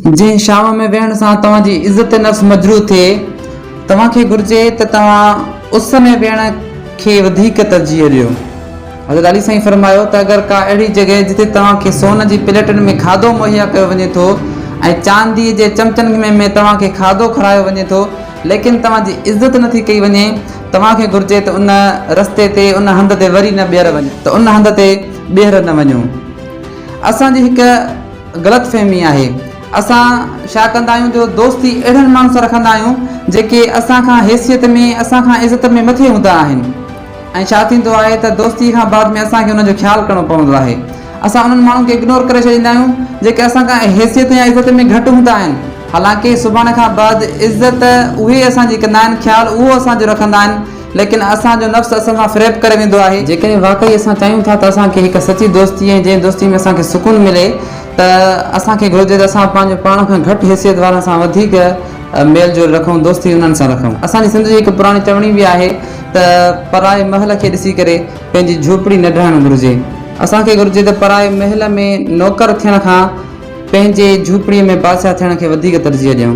जंहिं शाम में वेहण सां तव्हांजी इज़त नफ़्स मजरूह थिए, तव्हांखे घुर्जे त तव्हां उस में वेहण खे वधीक तरजीह ॾियो। हज़रत अली साईं फरमायो त अगरि का अहिड़ी जॻह जिते तव्हांखे सोन जी प्लेटनि में खाधो मुहैया कयो वञे थो ऐं चांदीअ जे चमचनि में तव्हांखे खाधो खारायो वञे थो, लेकिन तव्हांजी इज़त नथी कई वञे, तव्हांखे घुर्जे त उन रस्ते ते उन हंध ते वरी न ॿीहर वञो, त उन हंध ते ॿीहर न वञो। असांजी हिकु ग़लतफ़हमी आहे, असां छा कंदा आहियूं जो दोस्ती अहिड़नि माण्हुनि सां रखंदा आहियूं जेके असां खां हैसियत में, असां खां इज़त में मथे हूंदा आहिनि, ऐं छा थींदो आहे त दोस्ती खां बाद में असांखे उनजो ख़्यालु करिणो पवंदो आहे। असां उन्हनि माण्हुनि खे इग्नोर करे छॾींदा आहियूं जेके असां खां हैसियत या इज़त में घटि हूंदा आहिनि, हालांकि सुभाणे खां बाद इज़त उहे असांजी कंदा आहिनि, ख़्यालु उहो असांजो रखंदा आहिनि, लेकिन असांजो नफ़्स असां सां फ़रेब करे वेंदो आहे। जेकॾहिं वाक़ई असां चाहियूं था त असांखे हिकु सची दोस्ती ऐं जंहिं दोस्ती में असांखे सुकून मिले, त असांखे घुरिजे त असां पंहिंजो पाण खां घटि हैसियत वारनि सां वधीक मेल जोल रखूं, दोस्ती उन्हनि सां रखूं। असांजी सिंध जी हिकु पुराणी चवणी बि आहे त पराए महल खे ॾिसी करे पंहिंजी झोपड़ी न ढहणु घुरिजे। असांखे घुरिजे त पराए महल में नौकर थियण खां पंहिंजे झोपड़ीअ में बादशाह थियण खे वधीक तरजीह ॾियूं।